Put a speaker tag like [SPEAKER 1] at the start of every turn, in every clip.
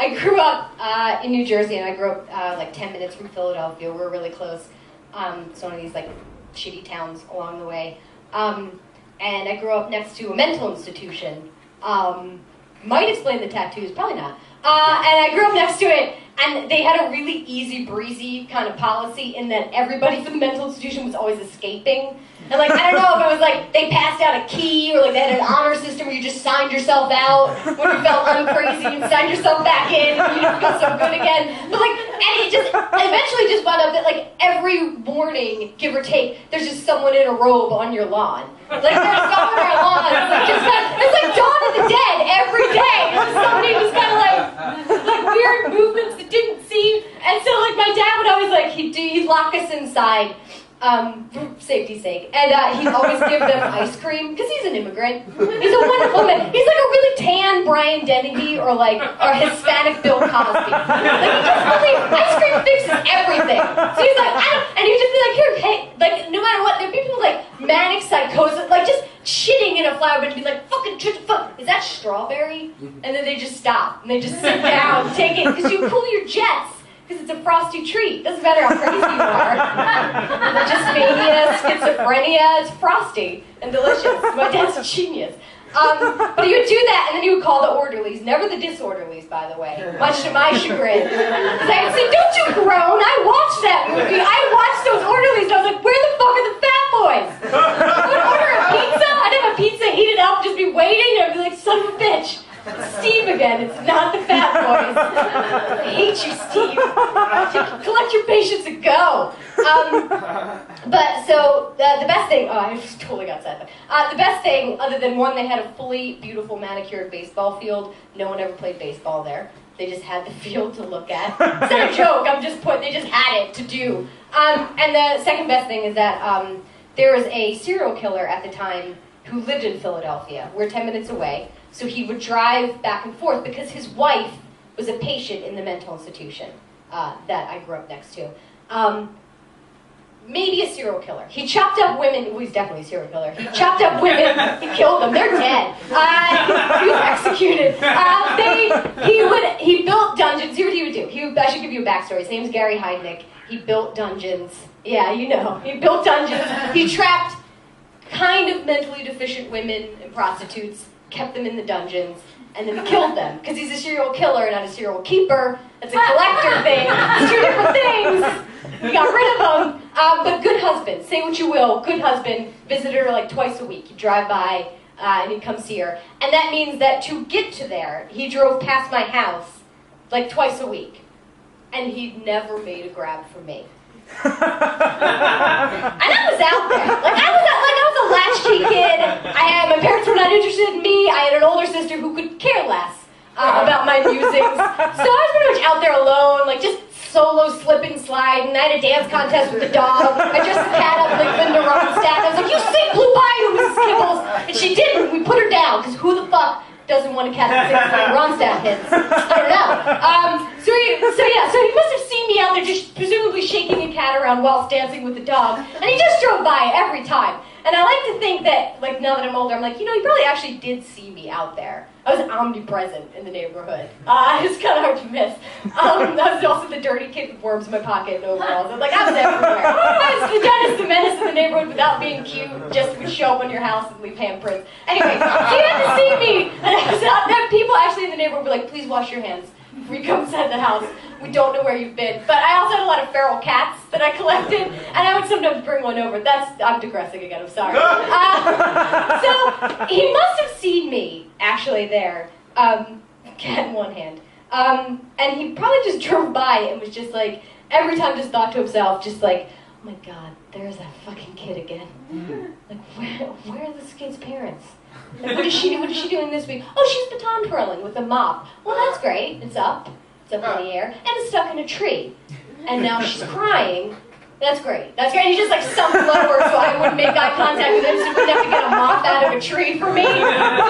[SPEAKER 1] I grew up in New Jersey, and I grew up like 10 minutes from Philadelphia. We're really close. It's one of these like shitty towns along the way. And I grew up next to a mental institution. Might explain the tattoos, probably not. And I grew up next to it, and they had a really easy breezy kind of policy in that everybody from the mental institution was always escaping. And like, I don't know if it was like they passed out a key, or like they had an honor system where you just signed yourself out when you felt uncrazy and signed yourself back in and you didn't feel so good again. But like, and it just eventually just wound up that like every morning, give or take, there's just someone in a robe on your lawn. Like there's someone on our lawn. It's like Dawn of the Dead every day. It's just somebody who's kind of like weird movements that didn't seem. And so like my dad would always like he'd lock us inside. For safety's sake, and he'd always give them ice cream because he's an immigrant. He's a wonderful man. He's like a really tan Brian Dennehy or a Hispanic Bill Cosby. Like he just really ice cream fixes everything. So he's like, and he'd just be like, here, hey, like no matter what, there'd be people like manic psychosis, like just shitting in a flower bed and be like, fucking fuck, is that strawberry? And then they just stop and they just sit down, take it because you cool your jets. Because it's a frosty treat. Doesn't matter how crazy you are. Just mania, schizophrenia, it's frosty and delicious. My dad's a genius. But he would do that, and then he would call the orderlies. Never the disorderlies, by the way. Much to my chagrin. Because I would say, don't you groan? I watched that movie. I watched those orderlies, and I was like, where the fuck are the fat boys? I would order a pizza. I'd have a pizza heated up, just be waiting, and I'd be like, son of a bitch. Steve again, it's not the fat boys. I hate you, Steve. Collect your patience and go. But so, the best thing, I just totally got sad. The best thing, other than one, they had a fully beautiful manicured baseball field. No one ever played baseball there. They just had the field to look at. It's not a joke, they just had it to do. And the second best thing is that there was a serial killer at the time who lived in Philadelphia. We're 10 minutes away. So he would drive back and forth because his wife was a patient in the mental institution that I grew up next to. Maybe a serial killer. He chopped up women. Well, he's definitely a serial killer. He chopped up women. He killed them. They're dead. He was executed. He built dungeons. Here's what he would do. I should give you a backstory. His name's Gary Heidnik. He built dungeons. Yeah, you know. He built dungeons. He trapped kind of mentally deficient women and prostitutes, kept them in the dungeons, and then killed them. Because he's a serial killer, not a serial keeper. It's a collector thing. It's two different things. We got rid of him. But good husband. Say what you will. Good husband. Visited her like twice a week. He'd drive by, and he'd come see her. And that means that to get to there, he drove past my house like twice a week. And he'd never made a grab for me. And I was out there. I was a latchkey kid. My parents were not interested in me. I had an older sister who could care less about my musings. So I was pretty much out there alone, like just solo slip and slide. And I had a dance contest with the dog. I dressed the cat up like Linda Ronstadt. I was like, you sing Blue Bayou, Mrs. Kibbles. And she didn't. We put her down, because who the fuck doesn't want to catch the six Linda Ronstadt hits? I don't know. So he must have seen me out there just presumably shaking a cat around whilst dancing with the dog. And he just drove by every time. And I like to think that, like, now that I'm older, I'm like, he probably actually did see me out there. I was omnipresent in the neighborhood. It's kind of hard to miss. I was also the dirty kid with worms in my pocket and overalls. I was everywhere. I was the Dennis the Menace in the neighborhood without being cute, just would show up on your house and leave handprints. Anyway, he had to see me. And I was out there. People actually in the neighborhood were like, please wash your hands before you come inside the house. We don't know where you've been. But I also had a lot of feral cats that I collected, and I would sometimes bring one over. I'm digressing again, I'm sorry. So he must have seen me, actually, there, cat in one hand. And he probably just drove by and was just like, every time just thought to himself, just like, oh my God, there's that fucking kid again. Like, where are this kid's parents? Like, what is she doing this week? Oh, she's baton twirling with a mop. Well, that's great. It's up in the air, and it's stuck in a tree. And now she's crying. That's great. He just like sunk lower so I wouldn't make eye contact with him, so he wouldn't have to get a mop out of a tree for me. He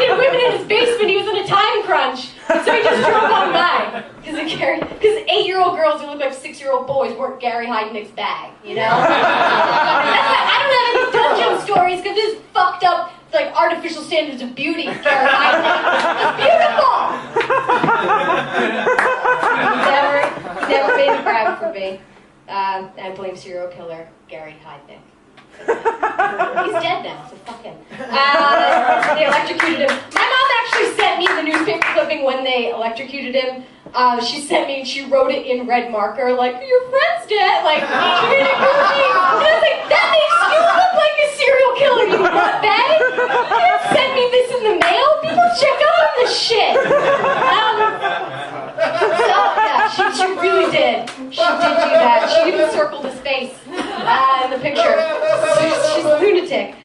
[SPEAKER 1] had women in his basement. He was in a time crunch. So he just drove on by. Because 8-year-old girls who look like 6-year-old boys weren't Gary Heidnik's bag, you know? That's why I don't have any dungeon stories, because this fucked up, like, artificial standards of beauty, Gary Heidnik. It's beautiful! And I blame serial killer Gary Heidnik. He's dead now, so fuck him. They electrocuted him. My mom actually sent me the newspaper clipping when they electrocuted him. She sent me and she wrote it in red marker, like, your friend's dead, like, and I was like, that makes you look like a serial killer, you nutbag! You didn't send me this in the mail? People check up on this shit! So, yeah, she really did. She did do that. She even circled his face in the picture. She's a lunatic.